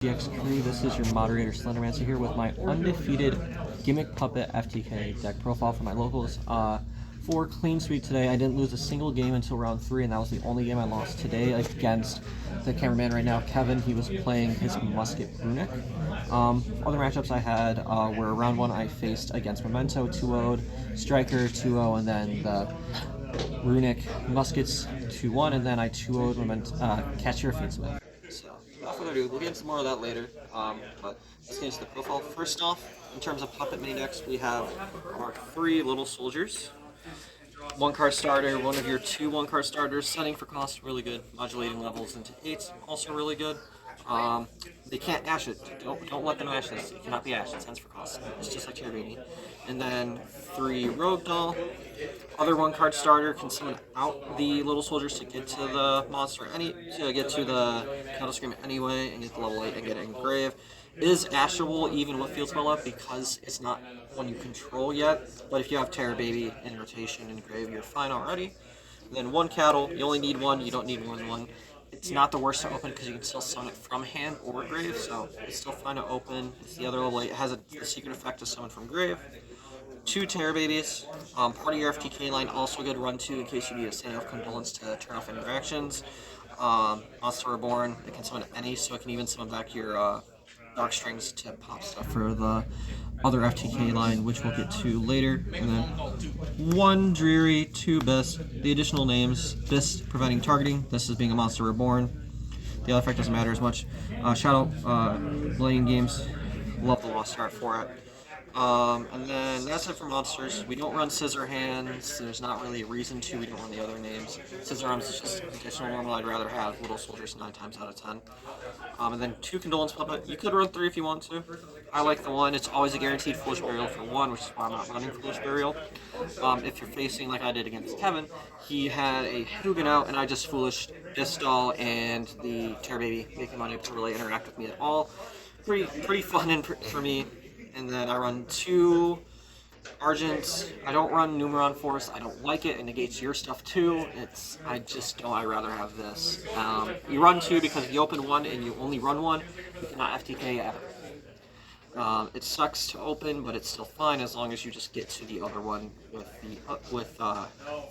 GX crew, this is your moderator Slendermancer here with my undefeated Gimmick Puppet FTK deck profile for my locals. For clean sweep today, I didn't lose a single game until round 3, and that was the only game I lost today against the cameraman right now, Kevin. He was playing his Musket Runic. Other matchups I had were round 1 I faced against Memento 2-0'd, Striker 2-0, and then the Runic Muskets 2-1, and then I 2-0'd kashtira Feedsmith. So, without further ado, we'll get into more of that later, but let's get into the profile. First off, in terms of Puppet mini decks, we have our 3 little soldiers. 1-card starter, one of your 2 1-card starters, setting for cost, really good. Modulating levels into 8s, also really good. They can't ash it. Don't let them ash this. It cannot be ashed. It sends for cost. It's just like Tier Baby. And then 3 Rogue Doll. Other 1-card starter can summon out the little soldiers to get to the monster, to get to the Cattle Scream anyway, and get the level 8 and get it engraved. It is ashable even with Field Spell up because it's not one you control yet. But if you have Terror Baby in rotation and grave, you're fine already. And then 1 cattle. You only need 1. You don't need more than 1. It's not the worst to open because you can still summon it from hand or grave, so it's still fine to open. It's the other level 8. It has a secret effect to summon from grave. 2 Terror Babies. Part of your FTK line, also a good run to in case you need a Stand Off Condolence to turn off interactions. Monster Reborn, it can summon any, so it can even summon back your Dark Strings to pop stuff for the other FTK line, which we'll get to later. And then 1 Dreary, 2 Best. The additional names, Best preventing targeting. This is being a Monster Reborn. The other effect doesn't matter as much. Shadow, Millennium Games. Love the Lost Art for it. And then that's it for monsters. We don't run Scissor Hands. There's not really a reason to. We don't run the other names. Scissor Arms is just additional normal. I'd rather have little soldiers 9 times out of 10. And then 2 Condolence Puppet. You could run 3 if you want to. I like the 1. It's always a guaranteed Foolish Burial for 1, which is why I'm not running Foolish Burial. If you're facing, like I did against Kevin, he had a Hugin out, and I just Foolished Doll and the Terror Baby, making him unable to really interact with me at all. Pretty fun for me. And then I run 2 Argents. I don't run Numeron Force. I don't like it. It negates your stuff too. I just don't. I'd rather have this. You run 2 because if you open 1 and you only run 1, you cannot FTK ever. It sucks to open, but it's still fine as long as you just get to the other one with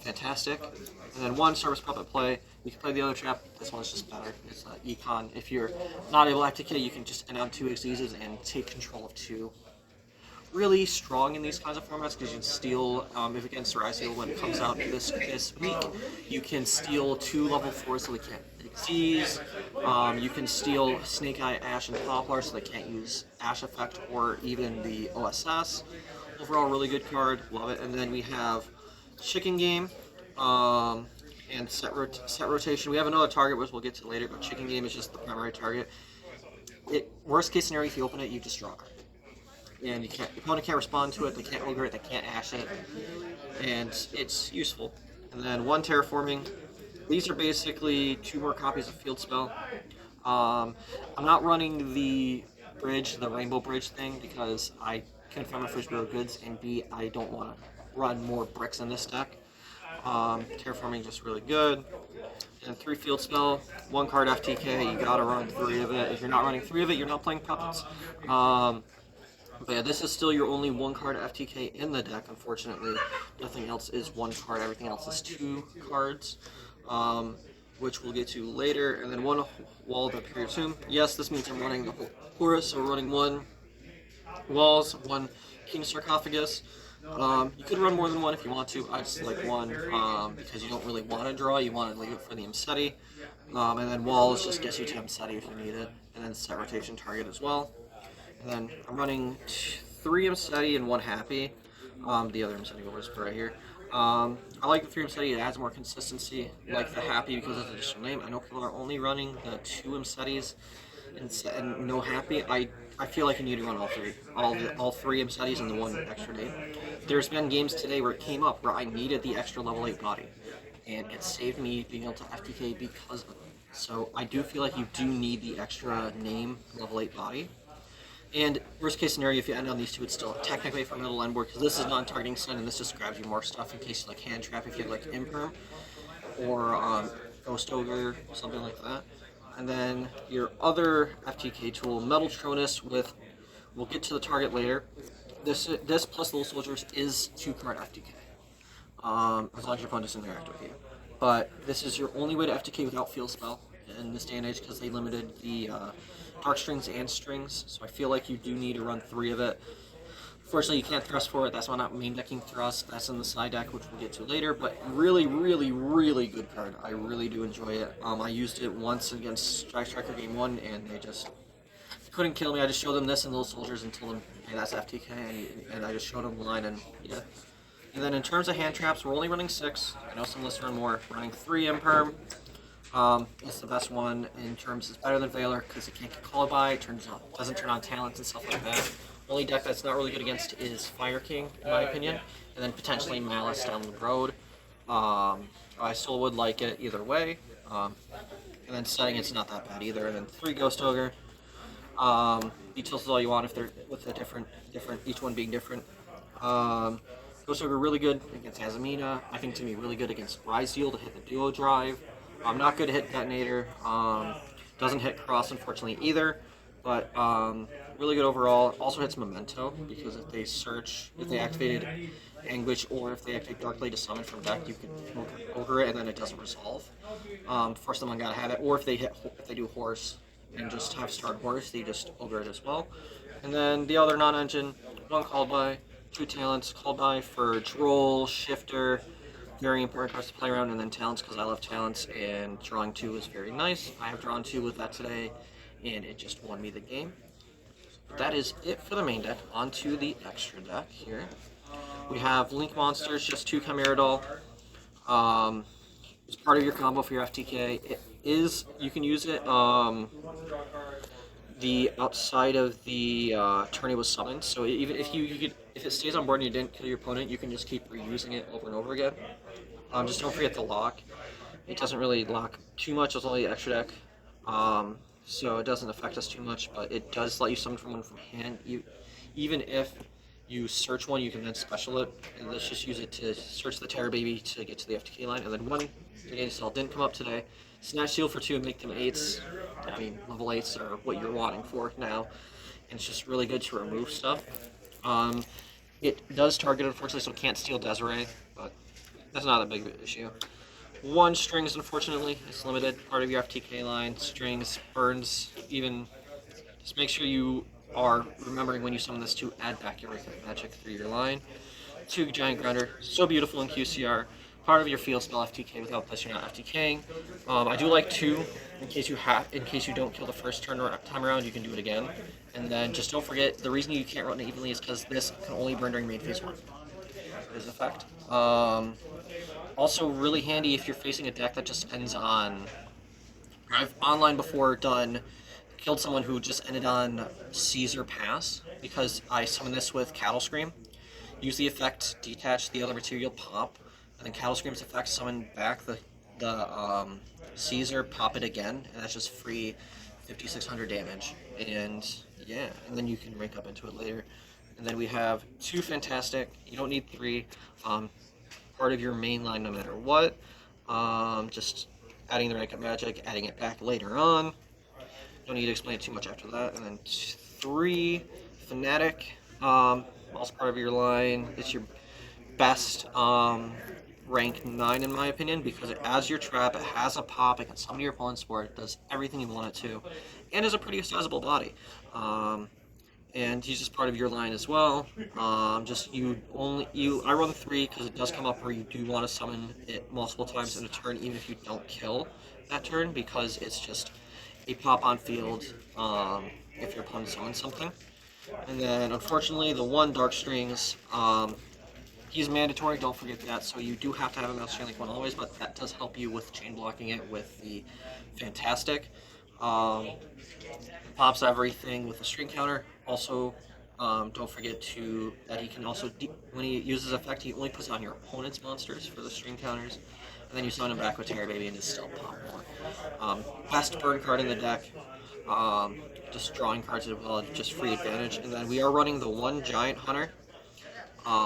Fantastic. And then 1 Service Puppet play. You can play the other trap. This one's just better. It's Econ. If you're not able to FTK, you can just end on 2 exodas and take control of 2. Really strong in these kinds of formats because you can steal, if against Horizon when it comes out this week, you can steal 2 level 4s so they can't exceed. You can steal Snake Eye, Ash, and Poplar so they can't use Ash Effect or even the OSS. Overall, really good card. Love it. And then we have Chicken Game and set rotation. We have another target, which we'll get to later, but Chicken Game is just the primary target. Worst case scenario, if you open it, you just draw a card. And your opponent can't respond to it, they can't ogre it, they can't ash it, and it's useful. And then 1 Terraforming. These are basically 2 more copies of Field Spell. I'm not running the bridge, the Rainbow Bridge thing, because I can't find my Fish Bureau goods, and B, I don't want to run more bricks in this deck. Terraforming just really good. And 3 Field Spell, 1 card FTK, you gotta run 3 of it. If you're not running 3 of it, you're not playing Puppets. But yeah, this is still your only 1-card FTK in the deck, unfortunately. Nothing else is 1 card, everything else is 2 cards, which we'll get to later. And then 1 Wall of Imperial Tomb. Yes, this means I'm running the Horus, so we're running 1 Walls, 1 King Sarcophagus. You could run more than 1 if you want to. I just like 1 because you don't really want to draw, you want to leave it for the Imseti. And then Walls just gets you to Imseti if you need it, and then set rotation target as well. And then I'm running 3 Imseti and 1 Happy. The other Imseti was right here. I like the 3 Imseti, it adds more consistency. I like the Happy because it's an additional name. I know people are only running the 2 Imsetis and no Happy. I feel like you need to run all 3. All 3 Imsetis and the 1 extra name. There's been games today where it came up where I needed the extra level 8 body. And it saved me being able to FTK because of it. So I do feel like you do need the extra name level 8 body. And worst case scenario, if you end on these 2, it's still technically for middle end board because this is non-targeting stun and this just grabs you more stuff in case you like hand trap if you have like Imperm or Ghost Ogre, something like that. And then your other FTK tool, Metal Tronus with, we'll get to the target later. This plus Little Soldiers is 2-card FTK. As long as your opponent doesn't interact with you. But this is your only way to FTK without Field Spell in this day and age because they limited the Dark Strings and Strings. So I feel like you do need to run 3 of it. Fortunately, you can't thrust for it. That's why I'm not main decking thrust. That's in the side deck, which we'll get to later. But really, really, really good card. I really do enjoy it. I used it once against Strike Striker Game 1, and they just couldn't kill me. I just showed them this and Little Soldiers and told them, hey, that's FTK, and I just showed them the line, and yeah. And then in terms of hand traps, we're only running 6. I know some lists run more. Running 3 Imperm. It's the best one in terms. It's better than Valor because it can't get called by. It doesn't turn on talents and stuff like that. Only deck that's not really good against is Fire King, in my opinion, and then potentially Malice down the road. I still would like it either way. And then setting it's not that bad either. And then 3 Ghost Ogre. Details is all you want if they're with a different, each one being different. Ghost Ogre really good against Azamina. I think it's gonna be really good against Rise Deal to hit the Duo Drive. Not good to hit Detonator. Doesn't hit Cross unfortunately either. But really good overall. Also hits Memento because if they search, if they activated Anguish or if they activate Darkblade to summon from deck, you can Ogre it and then it doesn't resolve. Force someone gotta have it. Or if they do Horus and just have start Horus, they just Ogre it as well. And then the other non-engine, 1 called by, 2 talents, called by for Droll, Shifter, very important cards to play around, and then talents because I love talents, and drawing 2 is very nice. I have drawn 2 with that today, and it just won me the game. That is it for the main deck. On to the extra deck here. We have Link Monsters, just 2 Chimera Doll. It's part of your combo for your FTK. It is, you can use it the outside of the turn it was summoned, so even if if it stays on board and you didn't kill your opponent, you can just keep reusing it over and over again. Just don't forget the lock. It doesn't really lock too much, it's only extra deck. So it doesn't affect us too much, but it does let you summon from one from hand. Even if you search one, you can then special it, and let's just use it to search the Terror Baby to get to the FTK line. And then 1 Brigade Cell didn't come up today. Snatch Shield for 2 and make them 8s. I mean, level 8s are what you're wanting for now. And it's just really good to remove stuff. It does target, unfortunately, so it can't steal Desiree, but that's not a big issue. 1 Strings, unfortunately, it's limited. Part of your FTK line. Strings, burns, even. Just make sure you are remembering when you summon this to add back your magic through your line. 2 Giant Grounder, so beautiful in QCR. Part of your field spell FTK. Without this, you're not FTKing. I do like 2 in case you don't kill the first time around, you can do it again. And then just don't forget, the reason you can't run it evenly is because this can only burn during main phase 1. His effect. Also really handy if you're facing a deck that just ends on. I've online before killed someone who just ended on Caesar Pass because I summoned this with Cattle Scream. Use the effect, detach the other material, pop, and then Cattle Scream's effect, summon back the Caesar, pop it again, and that's just free 5,600 damage. And yeah, and then you can rank up into it later. And then we have 2 Fantastic. You don't need 3. Part of your main line no matter what. Just adding the rank up magic, adding it back later on. Don't need to explain it too much after that. And then 3 Fanatic. Also part of your line. It's your best rank 9 in my opinion because it adds your trap, it has a pop, it can summon your opponent's board, it does everything you want it to, and is a pretty sizable body. And he's just part of your line as well. I run 3 because it does come up where you do want to summon it multiple times in a turn, even if you don't kill that turn, because it's just a pop on field if your opponent summons something. And then unfortunately the 1 Dark Strings, he's mandatory, don't forget that, so you do have to have a Mouse Chain Link 1 always, but that does help you with chain blocking it with the Fantastic. Pops everything with a string counter. Also, don't forget that he can also, when he uses effect, he only puts on your opponent's monsters for the string counters, and then you summon him back with Terror Baby and just still pop more. Best burn card in the deck. Just drawing cards as well, just free advantage. And then we are running the 1 Giant Hunter.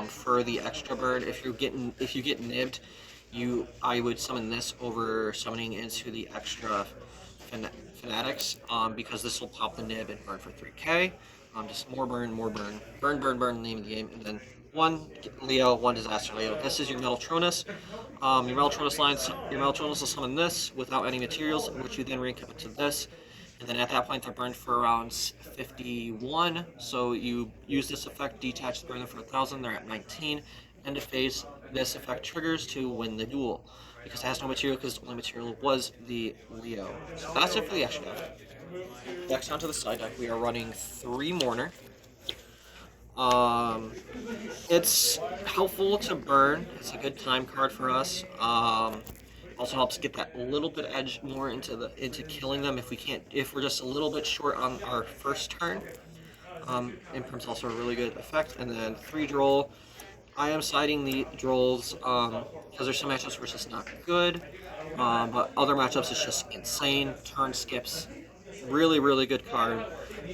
For the extra bird, if you get nibbed, I would summon this over summoning into the extra Fanatics, because this will pop the nib and burn for 3k. Just more burn, burn, name of the game, and then one Leo, one Disaster Leo. This is your Metaltronus. Your Metaltronus will summon this without any materials, which you then rank up to this. And then at that point, they're burned for around 51. So you use this effect, detach, burn them for 1,000. They're at 19. End of phase, this effect triggers to win the duel because it has no material, because the only material was the Leo. So that's it for the extra deck. Next onto the side deck, we are running 3 Mourner. It's helpful to burn. It's a good time card for us. Also helps get that little bit edge more into killing them if we're just a little bit short on our first turn. Imprimp's also a really good effect. And then 3 Droll. I am siding the Drolls because there's some matchups where it's just not good, but other matchups it's just insane. Turn skips, really, really good card.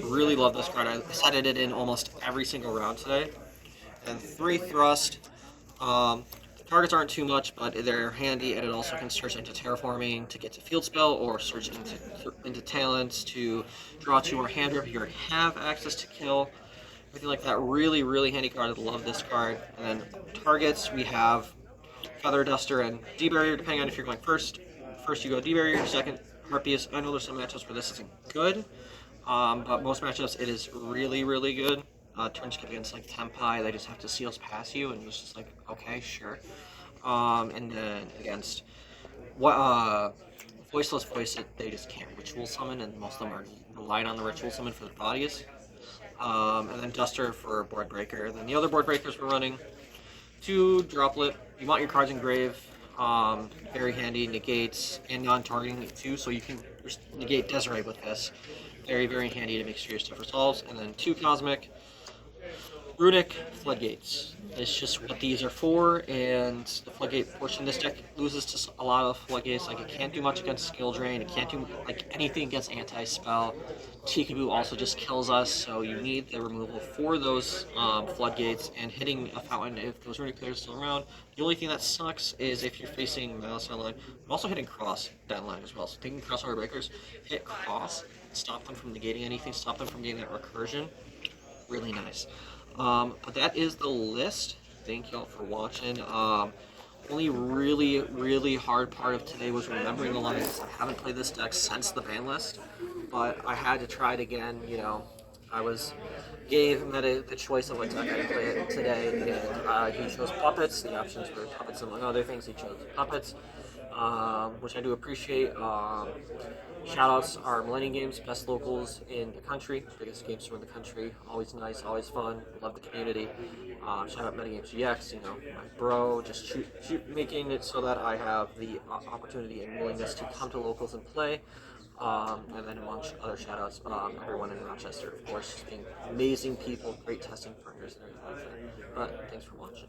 Really love this card. I sided it in almost every single round today. And 3 Thrust. Targets aren't too much, but they're handy, and it also can search into Terraforming to get to Field Spell, or search into Talents to draw 2 or hand rip if you already have access to kill. Everything like that. Really, really handy card. I love this card. And then targets, we have Feather Duster and D-Barrier, depending on if you're going first. First you go D-Barrier, second Harpies. I know there's some matchups where this isn't good, but most matchups it is really, really good. Turn skip against like Tempai, they just have to seals pass you, and it's just like, okay, sure. And then against Voiceless Voice It, they just can't ritual summon, and most of them are relying on the ritual summon for the bodies. And then Duster for Board Breaker. Then the other Board Breakers we're running 2 Droplet. You want your cards engraved. Very handy, negates, and non-targeting it too, so you can negate Desiree with this. Very, very handy to make sure your stuff resolves. And then 2 Cosmic. Runic Floodgates. It's just what these are for, and the Floodgate portion, this deck loses to a lot of Floodgates. Like, it can't do much against Skill Drain, it can't do like anything against Anti-Spell. Tikaboo also just kills us, so you need the removal for those Floodgates, and hitting a Fountain if those Runic players are still around. The only thing that sucks is if you're facing Malice online. I'm also hitting Cross down line as well, so taking Cross Hard Breakers, hit Cross, stop them from negating anything, stop them from getting that recursion. Really nice. But that is the list. Thank y'all for watching. Only really, really hard part of today was remembering the lines. I haven't played this deck since the ban list, but I had to try it again. You know, gave Meta the choice of what deck I play it today, and he chose Puppets. The options were Puppets among other things. He chose Puppets, which I do appreciate. Shoutouts are Millenium Games, best locals in the country, biggest game store in the country. Always nice, always fun. Love the community. Shout out MetaGamesGX, you know, my bro, just making it so that I have the opportunity and willingness to come to locals and play. And then amongst other shoutouts, everyone in Rochester, of course, being amazing people, great testing partners, and everything like that. But thanks for watching.